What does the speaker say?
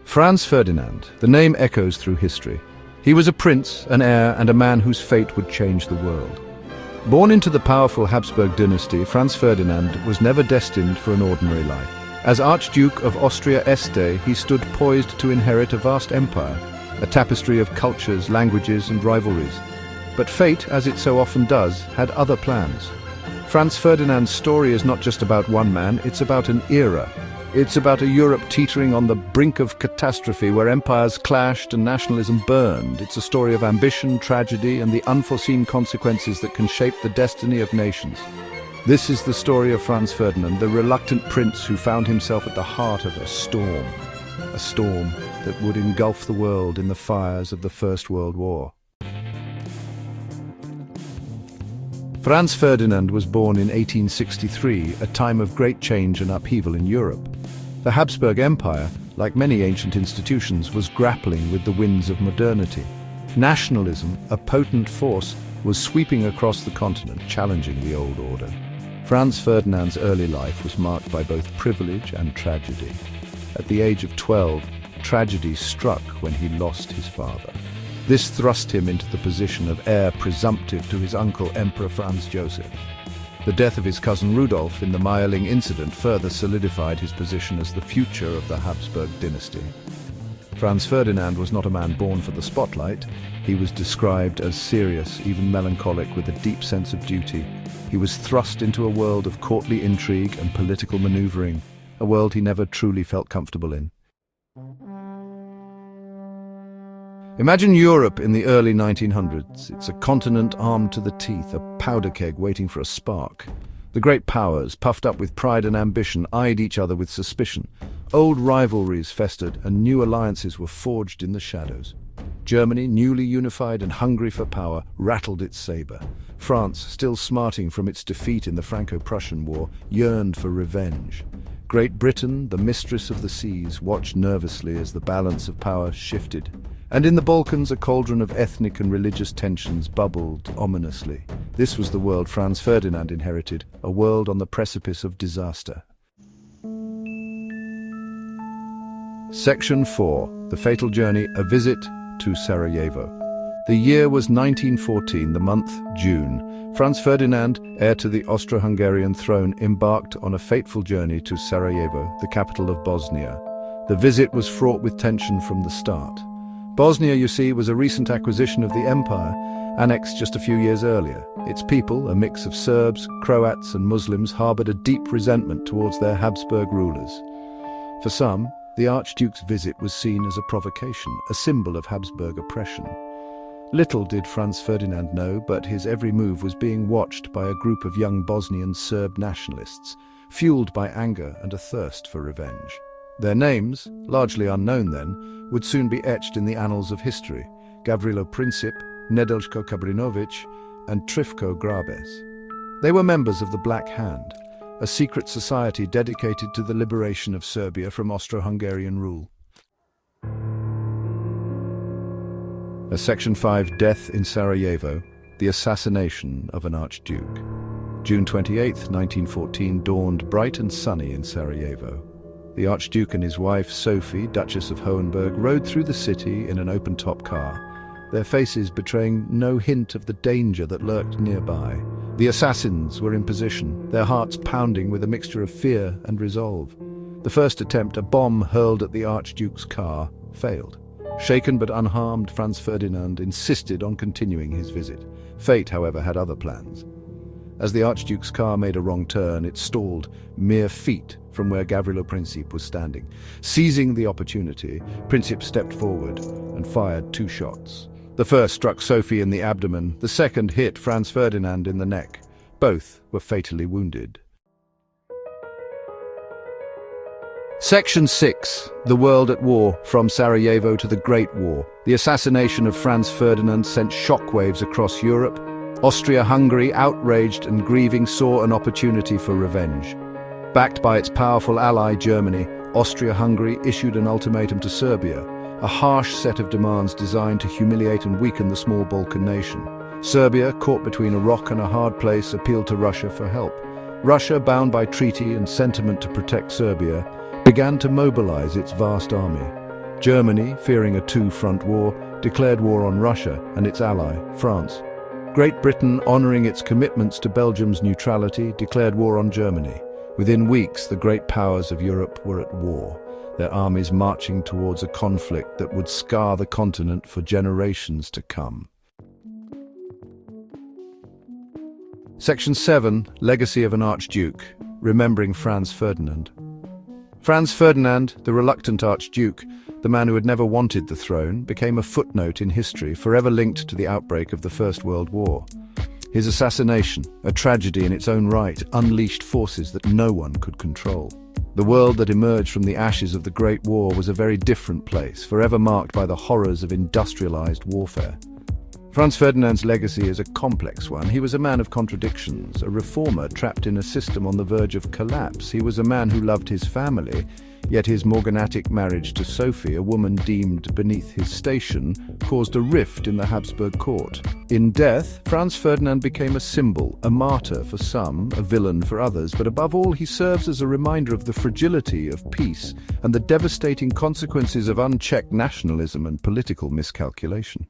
Franz Ferdinand, the name echoes through history. He was a prince, an heir, and a man whose fate would change the world. Born into the powerful Habsburg dynasty, Franz Ferdinand was never destined for an ordinary life. As Archduke of Austria-Este, he stood poised to inherit a vast empire, a tapestry of cultures, languages, and rivalries. But fate, as it so often does, had other plans. Franz Ferdinand's story is not just about one man, it's about an era. It's about a Europe teetering on the brink of catastrophe where empires clashed and nationalism burned. It's a story of ambition, tragedy, and the unforeseen consequences that can shape the destiny of nations. This is the story of Franz Ferdinand, the reluctant prince who found himself at the heart of a storm that would engulf the world in the fires of the First World War. Franz Ferdinand was born in 1863, a time of great change and upheaval in Europe. The Habsburg Empire, like many ancient institutions, was grappling with the winds of modernity. Nationalism, a potent force, was sweeping across the continent, challenging the old order. Franz Ferdinand's early life was marked by both privilege and tragedy. At the age of 12, tragedy struck when he lost his father. This thrust him into the position of heir presumptive to his uncle Emperor Franz Joseph. The death of his cousin Rudolf in the Meierling incident further solidified his position as the future of the Habsburg dynasty. Franz Ferdinand was not a man born for the spotlight. He was described as serious, even melancholic, with a deep sense of duty. He was thrust into a world of courtly intrigue and political maneuvering, a world he never truly felt comfortable in. Imagine Europe in the early 1900s. It's a continent armed to the teeth, a powder keg waiting for a spark. The great powers, puffed up with pride and ambition, eyed each other with suspicion. Old rivalries festered and new alliances were forged in the shadows. Germany, newly unified and hungry for power, rattled its saber. France, still smarting from its defeat in the Franco-Prussian War, yearned for revenge. Great Britain, the mistress of the seas, watched nervously as the balance of power shifted. And in the Balkans, a cauldron of ethnic and religious tensions bubbled ominously. This was the world Franz Ferdinand inherited, a world on the precipice of disaster. Section 4. The Fatal Journey, a Visit to Sarajevo. The year was 1914, the month June. Franz Ferdinand, heir to the Austro-Hungarian throne, embarked on a fateful journey to Sarajevo, the capital of Bosnia. The visit was fraught with tension from the start. Bosnia, you see, was a recent acquisition of the empire, annexed just a few years earlier. Its people, a mix of Serbs, Croats and Muslims, harbored a deep resentment towards their Habsburg rulers. For some, the Archduke's visit was seen as a provocation, a symbol of Habsburg oppression. Little did Franz Ferdinand know, but his every move was being watched by a group of young Bosnian Serb nationalists, fueled by anger and a thirst for revenge. Their names, largely unknown then, would soon be etched in the annals of history: Gavrilo Princip, Nedeljko Kabrinovic, and Trifko Grabes. They were members of the Black Hand, a secret society dedicated to the liberation of Serbia from Austro-Hungarian rule. A Section 5 Death in Sarajevo, the assassination of an Archduke. June 28, 1914, dawned bright and sunny in Sarajevo. The Archduke and his wife, Sophie, Duchess of Hohenberg, rode through the city in an open-top car, their faces betraying no hint of the danger that lurked nearby. The assassins were in position, their hearts pounding with a mixture of fear and resolve. The first attempt, a bomb hurled at the Archduke's car, failed. Shaken but unharmed, Franz Ferdinand insisted on continuing his visit. Fate, however, had other plans. As the Archduke's car made a wrong turn, it stalled mere feet from where Gavrilo Princip was standing. Seizing the opportunity, Princip stepped forward and fired 2 shots. The first struck Sophie in the abdomen, the second hit Franz Ferdinand in the neck. Both were fatally wounded. Section 6. The World at War, from Sarajevo to the Great War. The assassination of Franz Ferdinand sent shockwaves across Europe. Austria-Hungary, outraged and grieving, saw an opportunity for revenge. Backed by its powerful ally Germany, Austria-Hungary issued an ultimatum to Serbia, a harsh set of demands designed to humiliate and weaken the small Balkan nation. Serbia, caught between a rock and a hard place, appealed to Russia for help. Russia, bound by treaty and sentiment to protect Serbia, began to mobilize its vast army. Germany, fearing a two-front war, declared war on Russia and its ally, France. Great Britain, honoring its commitments to Belgium's neutrality, declared war on Germany. Within weeks, the great powers of Europe were at war, their armies marching towards a conflict that would scar the continent for generations to come. Section 7. Legacy of an Archduke. Remembering Franz Ferdinand. Franz Ferdinand, the reluctant Archduke, the man who had never wanted the throne, became a footnote in history forever linked to the outbreak of the First World War. His assassination, a tragedy in its own right, unleashed forces that no one could control. The world that emerged from the ashes of the Great War was a very different place, forever marked by the horrors of industrialized warfare. Franz Ferdinand's legacy is a complex one. He was a man of contradictions, a reformer trapped in a system on the verge of collapse. He was a man who loved his family, yet his morganatic marriage to Sophie, a woman deemed beneath his station, caused a rift in the Habsburg court. In death, Franz Ferdinand became a symbol, a martyr for some, a villain for others, but above all he serves as a reminder of the fragility of peace and the devastating consequences of unchecked nationalism and political miscalculation.